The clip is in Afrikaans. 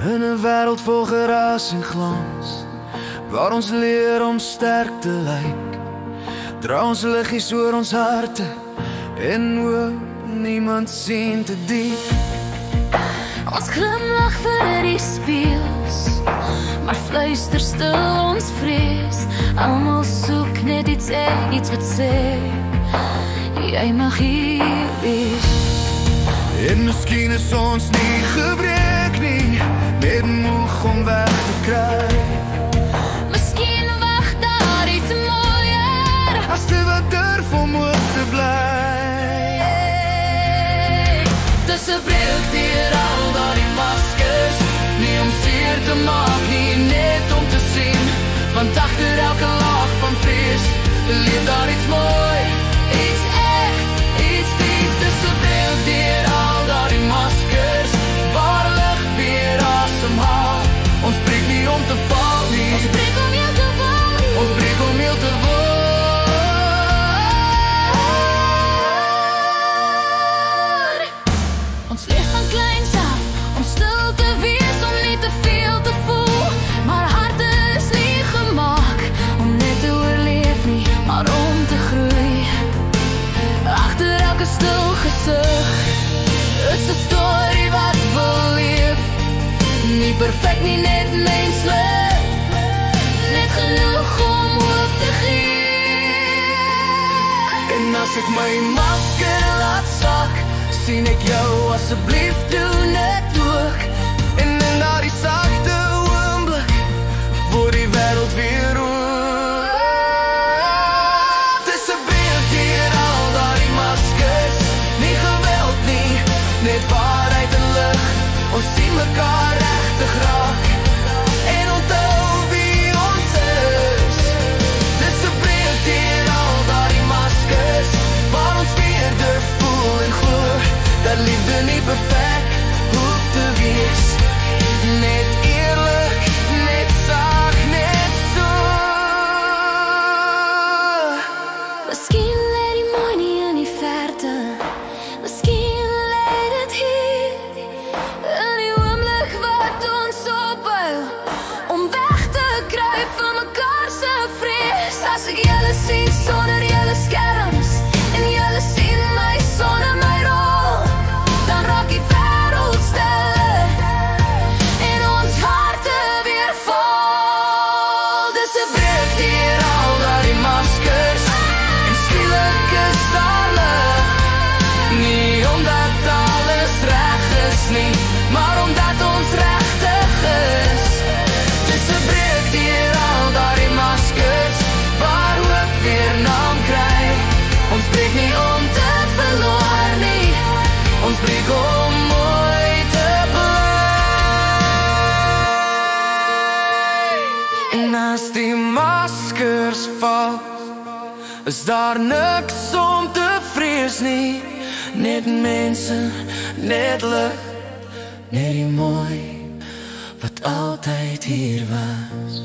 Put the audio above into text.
In 'n wêreld vol geraas en glans, waar ons leer om sterk te lyk, dra ons liggies oor ons harte en hoop niemand sien te diep. Ons glimlach vir die speels, maar fluister stil ons vrees. Almal soek net iets wat sê, jy mag hier wees. En miskien is ons nie gebreek nie, net moeg om weg te kry. Miskien wag daar iets mooier, As jy wat durf om hoop te bly. Dis 'n breuk deur al daardie maskers, nie om seer te maak nie, net om te sien, want agter elke laag van vrees leef daar iets mooi, iets echt, iets diep. Dis 'n breuk deur al daardie maskers, waar lig weer asemhaal. Ons breek nie om te val nie, ons breek om jou te word, ons breek om jou te word. Ons leef van kleins af, om stil te wees, om nie te veel te voel, maar harte is nie gemaak om net te oorleef nie, maar om te groei. Agter elke stil gesig is 'n storie wat wil leef, nie perfek nie, net menslik, net genoeg om hoop te gee. En as ek my masker laat sak, sien ek jou, asseblief doen dit ook. En in daardie sagte oomblik word die wêreld weer rood. Dis 'n breuk deur al daardie maskers, nie geweld nie, net waarheid en lig. Ons sien mekaar regtig raak en onthou wie ons is. Dis 'n breuk deur al daardie maskers, waar ons weer durf voel en glo dat liefde nie perfek hoef te wees, net eerlik, net sag, net so. Miskien lê die mooi nie in die verte, miskien lê dit hier, in die oomblik wat ons opbou, om weg te kruip van mekaar se vrees. As ek julle sien sonder julle skerms, en julle sien my sonder my rol, dan raak die wêreld stil, en ons harte weer vol. Dis 'n breuk deur al daardie maskers, en skielik is daar lig, nie omdat alles reg is nie, maar omdat ons regtig is. Dis 'n breuk deur al daardie maskers, waar hoop weer naam kry. Ons breek nie om te verloor nie, ons breek om mooi te bly. En as die maskers val, is daar niks om te vrees nie, net mense, net lig, net die mooi wat altyd hier was.